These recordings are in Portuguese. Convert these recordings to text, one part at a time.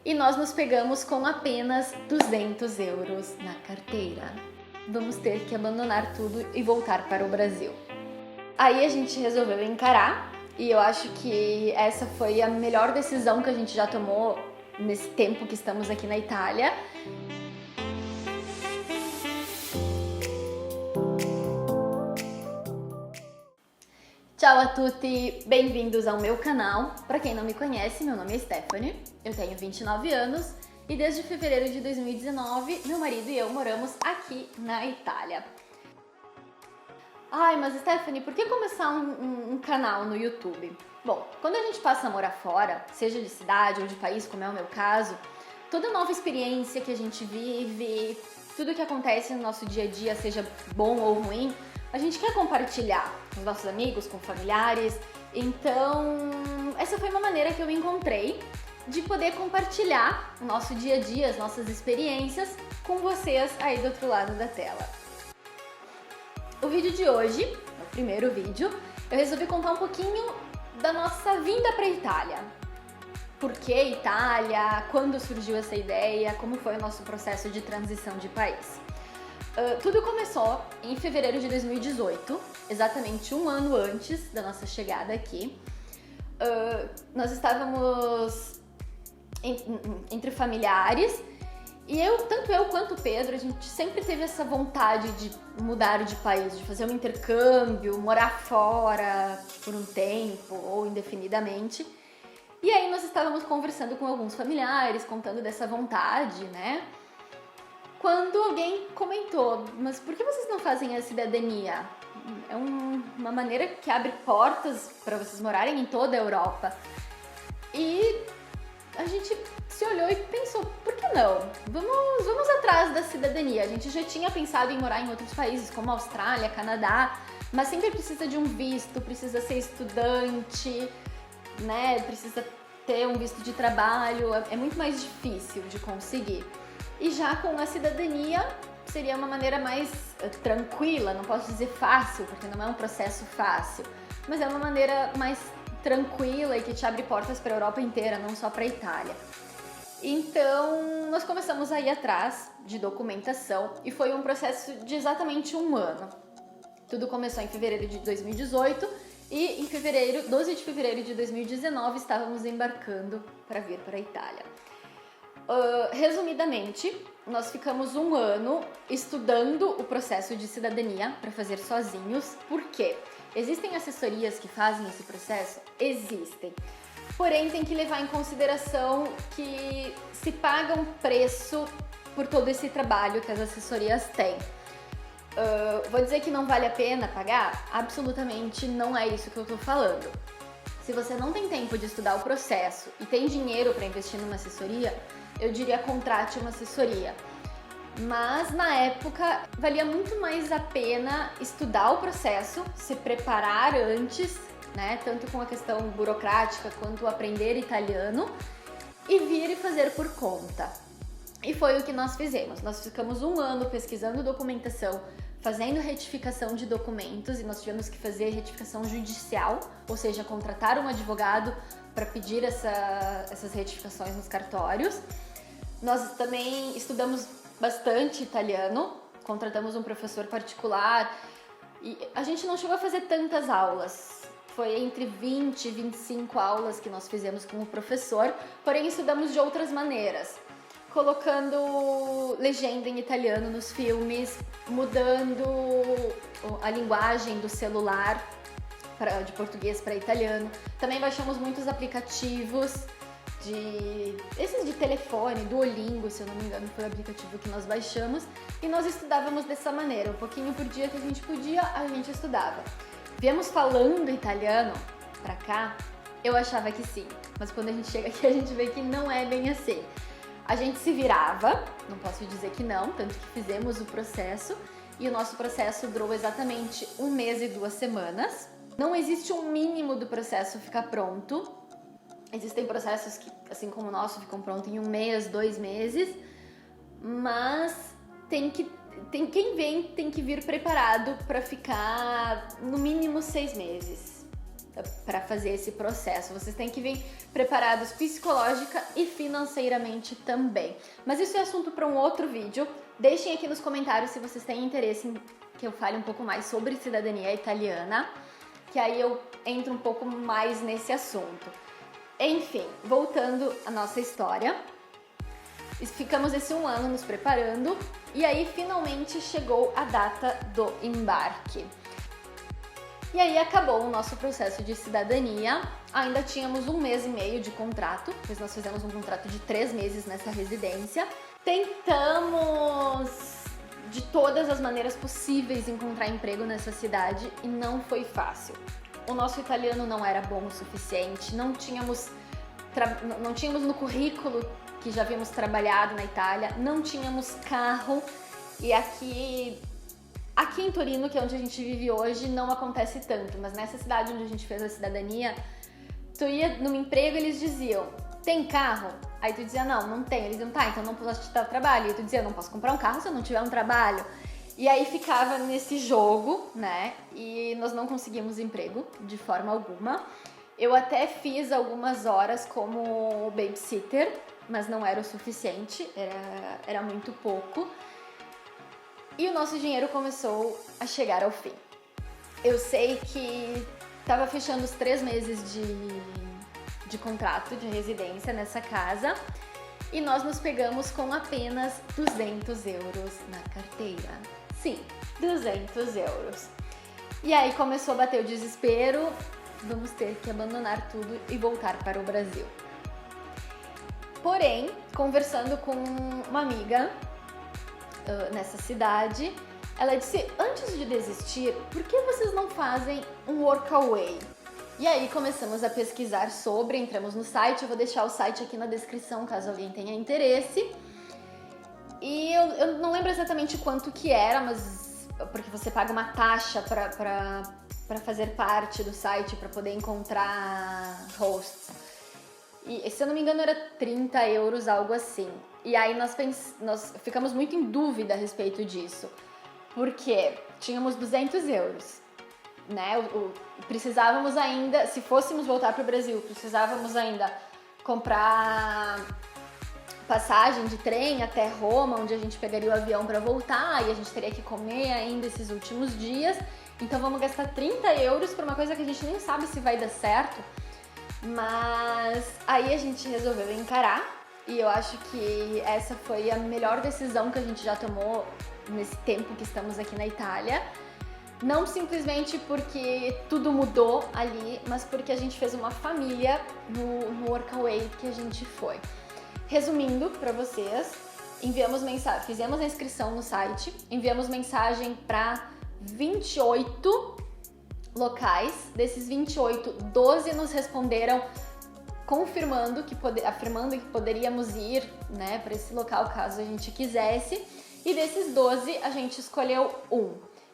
e nós nos pegamos com apenas 200 euros na carteira. Vamos ter que abandonar tudo e voltar para o Brasil. Aí a gente resolveu encarar e eu acho que essa foi a melhor decisão que a gente já tomou nesse tempo que estamos aqui na Itália. Ciao a tutti, bem-vindos ao meu canal. Para quem não me conhece, meu nome é Stephanie, eu tenho 29 anos e desde fevereiro de 2019 meu marido e eu moramos aqui na Itália. Ai, mas Stephanie, por que começar um canal no YouTube? Bom, quando a gente passa a morar fora, seja de cidade ou de país, como é o meu caso, toda nova experiência que a gente vive, tudo que acontece no nosso dia a dia, seja bom ou ruim, a gente quer compartilhar com os nossos amigos, com familiares. Então, essa foi uma maneira que eu encontrei de poder compartilhar o nosso dia a dia, as nossas experiências com vocês aí do outro lado da tela. O vídeo de hoje, o primeiro vídeo, eu resolvi contar um pouquinho da nossa vinda para a Itália. Por que Itália? Quando surgiu essa ideia? Como foi o nosso processo de transição de país? Tudo começou em fevereiro de 2018, exatamente um ano antes da nossa chegada aqui. Nós estávamos entre familiares e tanto eu quanto o Pedro, a gente sempre teve essa vontade de mudar de país, de fazer um intercâmbio, morar fora por um tempo ou indefinidamente. E aí nós estávamos conversando com alguns familiares, contando dessa vontade, né? Quando alguém comentou, mas por que vocês não fazem a cidadania? É uma maneira que abre portas para vocês morarem em toda a Europa. E a gente se olhou e pensou, por que não? Vamos atrás da cidadania. A gente já tinha pensado em morar em outros países, como Austrália, Canadá, mas sempre precisa de um visto, precisa ser estudante, né? Precisa ter um visto de trabalho, é muito mais difícil de conseguir. E já com a cidadania seria uma maneira mais tranquila, não posso dizer fácil, porque não é um processo fácil, mas é uma maneira mais tranquila e que te abre portas para a Europa inteira, não só para a Itália. Então, nós começamos a ir atrás de documentação e foi um processo de exatamente um ano. Tudo começou em fevereiro de 2018 e em 12 de fevereiro de 2019 estávamos embarcando para vir para a Itália. Resumidamente, nós ficamos um ano estudando o processo de cidadania para fazer sozinhos. Por quê? Existem assessorias que fazem esse processo? Existem. Porém, tem que levar em consideração que se paga um preço por todo esse trabalho que as assessorias têm. Vou dizer que não vale a pena pagar? Absolutamente não é isso que eu tô falando. Se você não tem tempo de estudar o processo e tem dinheiro para investir numa assessoria, eu diria contrate uma assessoria. Mas na época valia muito mais a pena estudar o processo, se preparar antes, né, tanto com a questão burocrática quanto aprender italiano, e vir e fazer por conta. E foi o que nós fizemos. Nós ficamos um ano pesquisando documentação, fazendo retificação de documentos, e nós tivemos que fazer retificação judicial, ou seja, contratar um advogado para pedir essas retificações nos cartórios. Nós também estudamos bastante italiano, contratamos um professor particular e a gente não chegou a fazer tantas aulas. Foi entre 20 e 25 aulas que nós fizemos com o professor, porém estudamos de outras maneiras. Colocando legenda em italiano nos filmes, mudando a linguagem do celular de português para italiano. Também baixamos muitos aplicativos esses de telefone, Duolingo, se eu não me engano, foi o aplicativo que nós baixamos, e nós estudávamos dessa maneira, um pouquinho por dia que a gente podia, a gente estudava. Viemos falando italiano pra cá, eu achava que sim, mas quando a gente chega aqui a gente vê que não é bem assim. A gente se virava, não posso dizer que não, tanto que fizemos o processo, e o nosso processo durou exatamente 1 mês e 2 semanas. Não existe um mínimo do processo ficar pronto. Existem processos que, assim como o nosso, ficam prontos em 1 mês, 2 meses, mas quem vem tem que vir preparado para ficar no mínimo 6 meses. para fazer esse processo. Vocês têm que vir preparados psicológica e financeiramente também. Mas isso é assunto para um outro vídeo. Deixem aqui nos comentários se vocês têm interesse em que eu fale um pouco mais sobre cidadania italiana, que aí eu entro um pouco mais nesse assunto. Enfim, voltando à nossa história, ficamos esse um ano nos preparando e aí finalmente chegou a data do embarque. E aí acabou o nosso processo de cidadania, ainda tínhamos 1 mês e meio de contrato, pois nós fizemos um contrato de 3 meses nessa residência. Tentamos de todas as maneiras possíveis encontrar emprego nessa cidade e não foi fácil. O nosso italiano não era bom o suficiente, não tínhamos no currículo que já havíamos trabalhado na Itália, não tínhamos carro e aqui em Torino, que é onde a gente vive hoje, não acontece tanto, mas nessa cidade onde a gente fez a cidadania, tu ia no emprego e eles diziam, tem carro? Aí tu dizia, não tem. Eles diziam, tá, então não posso te dar trabalho. E tu dizia, não posso comprar um carro se eu não tiver um trabalho. E aí ficava nesse jogo, né? E nós não conseguimos emprego de forma alguma. Eu até fiz algumas horas como babysitter, mas não era o suficiente, era muito pouco. E o nosso dinheiro começou a chegar ao fim. Eu sei que estava fechando os 3 meses de contrato de residência nessa casa e nós nos pegamos com apenas 200 euros na carteira. Sim, 200 euros. E aí começou a bater o desespero, vamos ter que abandonar tudo e voltar para o Brasil. Porém, conversando com uma amiga nessa cidade, ela disse, antes de desistir, por que vocês não fazem um workaway? E aí começamos a pesquisar sobre, entramos no site, eu vou deixar o site aqui na descrição caso alguém tenha interesse. E eu não lembro exatamente quanto que era, mas porque você paga uma taxa para fazer parte do site, para poder encontrar hosts. E se eu não me engano era 30 euros, algo assim. E aí nós ficamos muito em dúvida a respeito disso, porque tínhamos 200 euros. Né? Precisávamos ainda, se fôssemos voltar para o Brasil, precisávamos ainda comprar passagem de trem até Roma, onde a gente pegaria o avião para voltar e a gente teria que comer ainda esses últimos dias. Então vamos gastar 30 euros por uma coisa que a gente nem sabe se vai dar certo. Mas aí a gente resolveu encarar e eu acho que essa foi a melhor decisão que a gente já tomou nesse tempo que estamos aqui na Itália. Não simplesmente porque tudo mudou ali, mas porque a gente fez uma família no workaway que a gente foi. Resumindo para vocês, fizemos a inscrição no site, enviamos mensagem para 28 locais. Desses 28, 12 nos responderam afirmando que poderíamos ir, né, para esse local caso a gente quisesse. E desses 12, a gente escolheu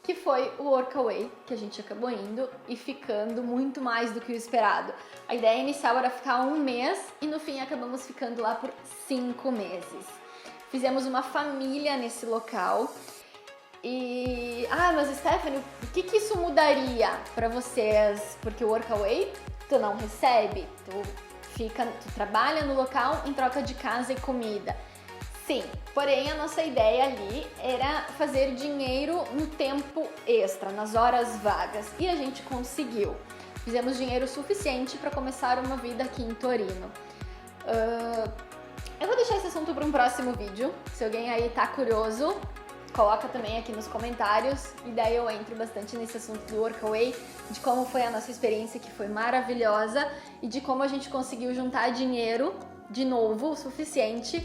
que foi o workaway, que a gente acabou indo e ficando muito mais do que o esperado. A ideia inicial era ficar 1 mês e no fim acabamos ficando lá por 5 meses. Fizemos uma família nesse local e... mas Stephanie, o que isso mudaria para vocês? Porque o workaway tu não recebe, tu trabalha no local em troca de casa e comida. Sim, porém a nossa ideia ali era fazer dinheiro no tempo extra, nas horas vagas, e a gente conseguiu. Fizemos dinheiro suficiente para começar uma vida aqui em Torino. Eu vou deixar esse assunto para um próximo vídeo, se alguém aí tá curioso, coloca também aqui nos comentários, e daí eu entro bastante nesse assunto do workaway, de como foi a nossa experiência, que foi maravilhosa, e de como a gente conseguiu juntar dinheiro, de novo, o suficiente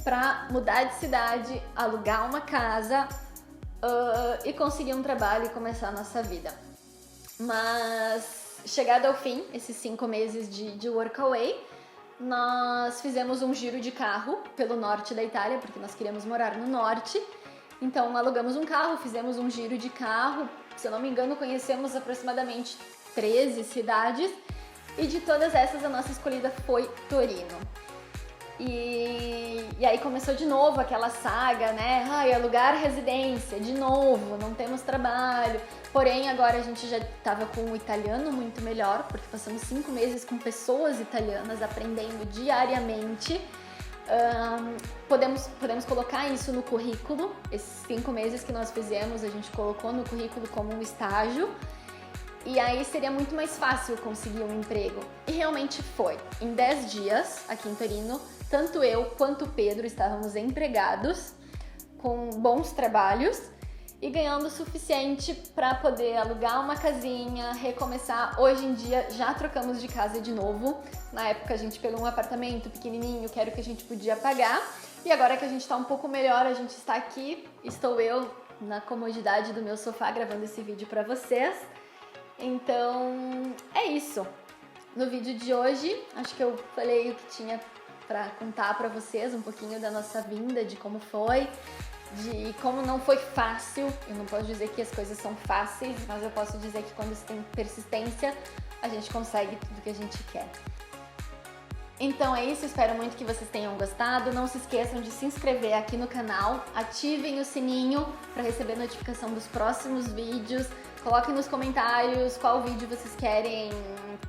para mudar de cidade, alugar uma casa e conseguir um trabalho e começar a nossa vida. Mas chegado ao fim, esses 5 meses de workaway, nós fizemos um giro de carro pelo norte da Itália, porque nós queríamos morar no norte. Então alugamos um carro, fizemos um giro de carro, se eu não me engano conhecemos aproximadamente 13 cidades e de todas essas a nossa escolhida foi Torino. E E aí começou de novo aquela saga, né? Ai, alugar residência, de novo, não temos trabalho. Porém, agora a gente já estava com o italiano muito melhor, porque passamos 5 meses com pessoas italianas aprendendo diariamente. Podemos colocar isso no currículo. Esses 5 meses que nós fizemos, a gente colocou no currículo como um estágio. E aí seria muito mais fácil conseguir um emprego. E realmente foi. Em 10 dias, aqui em Torino, tanto eu quanto o Pedro estávamos empregados, com bons trabalhos e ganhando o suficiente para poder alugar uma casinha, recomeçar. Hoje em dia já trocamos de casa de novo. Na época a gente pegou um apartamento pequenininho, que era o que a gente podia pagar. E agora que a gente está um pouco melhor, a gente está aqui. Estou eu na comodidade do meu sofá gravando esse vídeo para vocês. Então, é isso. No vídeo de hoje, acho que eu falei o que tinha para contar para vocês, um pouquinho da nossa vinda, de como foi, de como não foi fácil. Eu não posso dizer que as coisas são fáceis, mas eu posso dizer que quando se tem persistência, a gente consegue tudo que a gente quer. Então é isso, espero muito que vocês tenham gostado. Não se esqueçam de se inscrever aqui no canal, ativem o sininho para receber notificação dos próximos vídeos. Coloquem nos comentários qual vídeo vocês querem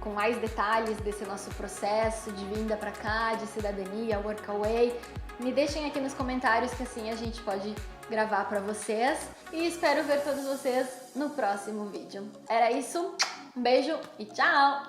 com mais detalhes desse nosso processo de vinda para cá, de cidadania, workaway. Me deixem aqui nos comentários que assim a gente pode gravar para vocês. E espero ver todos vocês no próximo vídeo. Era isso, um beijo e tchau!